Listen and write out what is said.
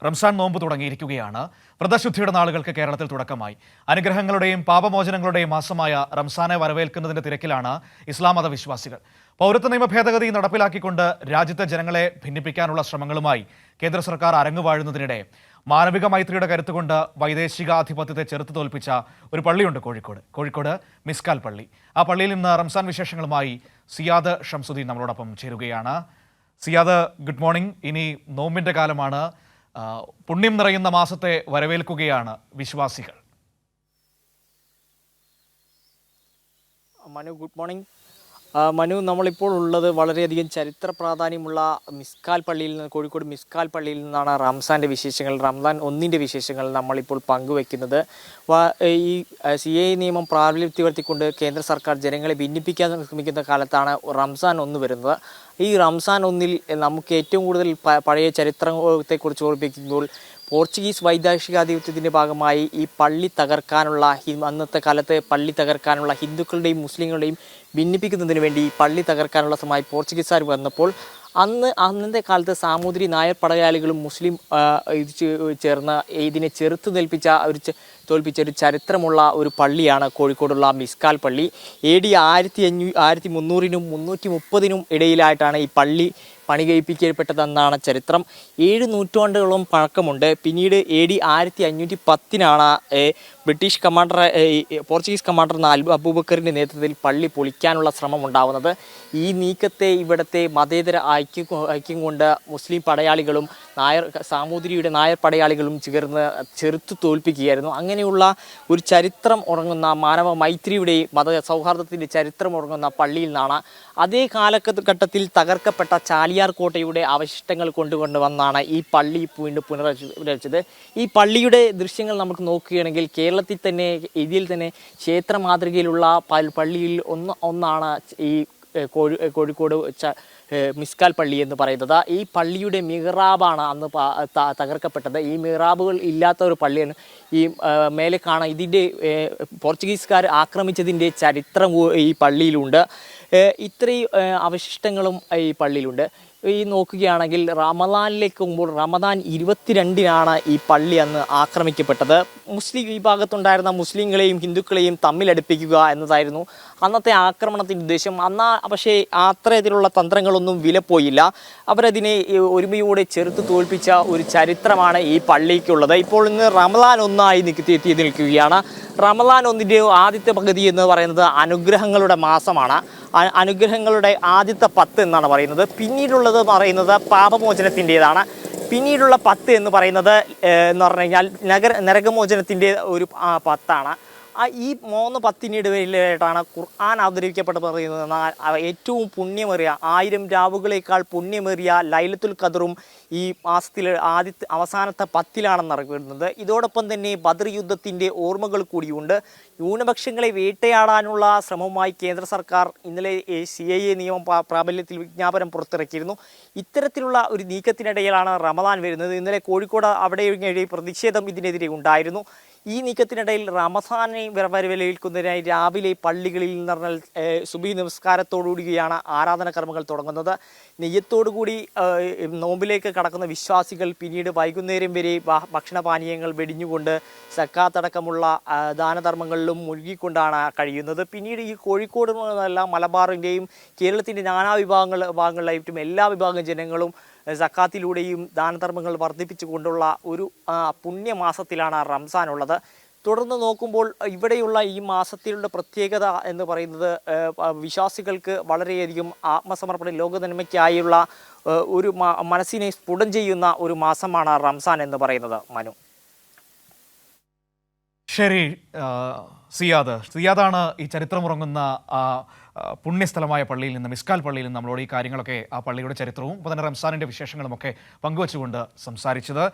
റംസാൻ നോമ്പ് തുടങ്ങിയിരിക്കുകയാണ്. വ്രതശുദ്ധിയുടെ നാളുകൾക്ക് കേരളത്തിൽ തുടക്കമായി. അനുഗ്രഹങ്ങളുടെയും പാപമോചനങ്ങളുടെയും മാസമായ റംസാനെ വരവേൽക്കുന്നതിന്റെ തിരക്കിലാണ് ഇസ്ലാം മതവിശ്വാസികൾ. പൗരത്വ നിയമ ഭേദഗതി നടപ്പിലാക്കിക്കൊണ്ട് രാജ്യത്തെ ജനങ്ങളെ ഭിന്നിപ്പിക്കാനുള്ള ശ്രമങ്ങളുമായി കേന്ദ്ര സർക്കാർ അരങ്ങുവാഴുന്നതിനിടെ മാനവിക മൈത്രിയുടെ കരുത്തുകൊണ്ട് വൈദേശികാധിപത്യത്തെ ചെറുത്തു തോൽപ്പിച്ച ഒരു പള്ളിയുണ്ട് കോഴിക്കോട് മിസ്കാൽ പള്ളി. ആ പള്ളിയിൽ നിന്ന് റംസാൻ വിശേഷങ്ങളുമായി സിയാദ് ഷംസുദ്ദീൻ നമ്മളോടൊപ്പം ചേരുകയാണ്. Siyad, good morning. ഇനി നോമ്പിന്റെ കാലമാണ്, പുണ്യം നിറയുന്ന മാസത്തെ വരവേൽക്കുകയാണ് വിശ്വാസികൾ. Manu, good morning. മനു, നമ്മളിപ്പോൾ ഉള്ളത് വളരെയധികം ചരിത്ര പ്രാധാന്യമുള്ള മിസ്കാൽ പള്ളിയിൽ നിന്ന്, കോഴിക്കോട് മിസ്കാൽ പള്ളിയിൽ നിന്നാണ് റംസാൻ്റെ വിശേഷങ്ങൾ, റംസാൻ 1-ന്റെ വിശേഷങ്ങൾ നമ്മളിപ്പോൾ പങ്കുവെക്കുന്നത്. ഈ CAA നിയമം പ്രാബല്യത്തിൽപ്പെടുത്തിക്കൊണ്ട് കേന്ദ്ര സർക്കാർ ജനങ്ങളെ ഭിന്നിപ്പിക്കാൻ ശ്രമിക്കുന്ന കാലത്താണ് റംസാൻ 1 വരുന്നത്. ഈ റംസാൻ 1-ൽ നമുക്ക് ഏറ്റവും കൂടുതൽ പഴയ ചരിത്രത്തെക്കുറിച്ച് ഓർമ്മിപ്പിക്കുമ്പോൾ പോർച്ചുഗീസ് വൈദേശികാധിപത്യത്തിൻ്റെ ഭാഗമായി ഈ പള്ളി തകർക്കാനുള്ള, അന്നത്തെ കാലത്ത് പള്ളി തകർക്കാനുള്ള ഹിന്ദുക്കളുടെയും മുസ്ലിങ്ങളുടെയും ഭിന്നിപ്പിക്കുന്നതിന് വേണ്ടി ഈ പള്ളി തകർക്കാനുള്ള ശ്രമമായി പോർച്ചുഗീസുകാർ വന്നപ്പോൾ അന്നത്തെ കാലത്ത് സാമൂതിരി നായർ പടയാളികളും മുസ്ലിം ചേർന്ന് ഇതിനെ തോൽപ്പിച്ച ഒരു ചരിത്രമുള്ള ഒരു പള്ളിയാണ് കോഴിക്കോടുള്ള മിസ്കാൽ പള്ളി. AD 1300-നും 330-നും ഇടയിലായിട്ടാണ് ഈ പള്ളി പണി കഴിപ്പിക്കപ്പെട്ടതെന്നാണ് ചരിത്രം. 7 നൂറ്റാണ്ടുകളോളം പഴക്കമുണ്ട്. പിന്നീട് AD 1510-നാണ് പോർച്ചുഗീസ് കമാൻഡർ അബൂബക്കറിൻ്റെ നേതൃത്വത്തിൽ പള്ളി പൊളിക്കാനുള്ള ശ്രമം ഉണ്ടാവുന്നത്. ഈ നീക്കത്തെ ഇവിടുത്തെ മതേതര ഐക്യം കൊണ്ട് മുസ്ലിം പടയാളികളും സാമൂതിരിയുടെ നായർ പടയാളികളും ചെറുത്തു തോൽപ്പിക്കുകയായിരുന്നു. അങ്ങനെയുള്ള ഒരു ചരിത്രം ഉറങ്ങുന്ന, മാനവ മൈത്രിയുടെയും മത സൗഹാർദ്ദത്തിൻ്റെ ചരിത്രം ഉറങ്ങുന്ന പള്ളിയിൽ നിന്നാണ് അതേ കാലഘട്ടത്തിൽ തകർക്കപ്പെട്ട ചാലിയാർ കോട്ടയുടെ അവശിഷ്ടങ്ങൾ കൊണ്ടുവന്നാണ് ഈ പള്ളി വീണ്ടും പുനർരചിച്ചത്. ഈ പള്ളിയുടെ ദൃശ്യങ്ങൾ നമുക്ക് നോക്കുകയാണെങ്കിൽ കേരളത്തിൽ തന്നെ ഇതിൽ തന്നെ ക്ഷേത്ര മാതൃകയിലുള്ള പള്ളിയിൽ ഒന്നാണ് ഈ കോഴിക്കോട് മിസ്കാൽ പള്ളി എന്ന് പറയുന്നത്. ഈ പള്ളിയുടെ മിഹ്റാബാണ് അന്ന് തകർക്കപ്പെട്ടത്. ഈ മിഹ്റാബുകൾ ഇല്ലാത്ത ഒരു പള്ളിയാണ്. ഈ മേലെ കാണാൻ ഇതിൻ്റെ പോർച്ചുഗീസുകാർ ആക്രമിച്ചതിൻ്റെ ചരിത്രം ഈ പള്ളിയിലുണ്ട്. ഇത്രയും അവശിഷ്ടങ്ങളും ഈ പള്ളിയിലുണ്ട്. ഈ നോക്കുകയാണെങ്കിൽ റമദാനിലേക്ക് മുമ്പോൾ റമദാൻ 22-നാണ് ഈ പള്ളി അന്ന് ആക്രമിക്കപ്പെട്ടത്. മുസ്ലിം വിഭാഗത്തുണ്ടായിരുന്ന മുസ്ലിങ്ങളെയും ഹിന്ദുക്കളെയും തമ്മിലടുപ്പിക്കുക എന്നതായിരുന്നു അന്നത്തെ ആക്രമണത്തിൻ്റെ ഉദ്ദേശം. പക്ഷേ അത്തരത്തിലുള്ള തന്ത്രങ്ങളൊന്നും വിലപ്പോയില്ല. അവരതിനെ ഒരുമയോടെ ചെറുത്ത് തോൽപ്പിച്ച ഒരു ചരിത്രമാണ് ഈ പള്ളിക്കുള്ളത്. ഇപ്പോൾ ഇന്ന് റമദാൻ 1 എത്തി നിൽക്കുകയാണ്. റമദാൻ 1-ന്റെ ആദ്യത്തെ പകുതി എന്ന് പറയുന്നത് അനുഗ്രഹങ്ങളുടെ മാസമാണ്. അനുഗ്രഹങ്ങളുടെ ആദ്യത്തെ 10 എന്നാണ് പറയുന്നത്. പിന്നീടുള്ളത് പറയുന്നത് പാപമോചനത്തിൻ്റെതാണ്. പിന്നീടുള്ള 10 എന്ന് പറയുന്നത് എന്ന് പറഞ്ഞു കഴിഞ്ഞാൽ നരകമോചനത്തിൻ്റെ ഒരു 10ആണ്. ഈ 3-10-നിടയിലായിട്ടാണ് ഖുർആൻ അവതരിപ്പിക്കപ്പെട്ട് പറയുന്നത്. ഏറ്റവും പുണ്യമേറിയ 1000 രാവുകളേക്കാൾ പുണ്യമേറിയ ലൈലത്തുൽ ഖദറും ഈ മാസത്തിൽ അവസാനത്തെ 10-ലാണെന്ന് അറിയപ്പെടുന്നത്. ഇതോടൊപ്പം തന്നെ ബദർ യുദ്ധത്തിൻ്റെ ഓർമ്മകൾ കൂടിയുണ്ട്. ന്യൂനപക്ഷങ്ങളെ വേട്ടയാടാനുള്ള ശ്രമവുമായി കേന്ദ്ര സർക്കാർ ഇന്നലെ CAA നിയമം പ്രാബല്യത്തിൽ വിജ്ഞാപനം പുറത്തിറക്കിയിരുന്നു. ഇത്തരത്തിലുള്ള ഒരു നീക്കത്തിനിടയിലാണ് റമദാൻ വരുന്നത്. ഇന്നലെ കോഴിക്കോട് അവിടെ പ്രതിഷേധം ഇതിനെതിരെ ഉണ്ടായിരുന്നു. ഈ നീക്കത്തിനിടയിൽ റമദാനെ വരവേൽക്കുന്നതിനായി രാവിലെ പള്ളികളിൽ എന്ന് പറഞ്ഞാൽ സുബഹി നമസ്കാരത്തോടുകൂടിയാണ് ആരാധന കർമ്മങ്ങൾ തുടങ്ങുന്നത്. നെയ്യത്തോടുകൂടി നോമ്പിലേക്ക് കടക്കുന്ന വിശ്വാസികൾ പിന്നീട് വൈകുന്നേരം വരെ ഭക്ഷണപാനീയങ്ങൾ വെടിഞ്ഞുകൊണ്ട് സക്കാത്തടക്കമുള്ള ദാനധർമ്മങ്ങളിലും മുഴുകിക്കൊണ്ടാണ് കഴിയുന്നത്. പിന്നീട് ഈ കോഴിക്കോട് എന്നല്ല മലബാറിൻ്റെയും കേരളത്തിൻ്റെ നാനാ ഭാഗങ്ങളിലായിട്ടും എല്ലാ വിഭാഗം ജനങ്ങളും സക്കാത്തിലൂടെയും ദാനധർമ്മങ്ങൾ വർദ്ധിപ്പിച്ചുകൊണ്ടുള്ള ഒരു പുണ്യമാസത്തിലാണ് റംസാൻ ഉള്ളത്. തുടർന്ന് നോക്കുമ്പോൾ ഇവിടെയുള്ള ഈ മാസത്തിലുള്ള പ്രത്യേകത എന്ന് പറയുന്നത് വിശ്വാസികൾക്ക് വളരെയധികം ആത്മസമർപ്പണം, ലോകനന്മയ്ക്കായുള്ള ഒരു മനസ്സിനെ സ്ഫുടം ചെയ്യുന്ന ഒരു മാസമാണ് റംസാൻ എന്ന് പറയുന്നത്. മനു, ശരി. സിയാദാണ് ഈ ചരിത്രമുറങ്ങുന്ന പുണ്യസ്ഥലമായ പള്ളിയിൽ നിന്ന്, മിസ്കാൽ പള്ളിയിൽ നിന്ന് നമ്മളോട് ഈ കാര്യങ്ങളൊക്കെ, ആ പള്ളിയുടെ ചരിത്രവും അപ്പോൾ തന്നെ റംസാനിൻ്റെ വിശേഷങ്ങളുമൊക്കെ പങ്കുവച്ചുകൊണ്ട് സംസാരിച്ചത്.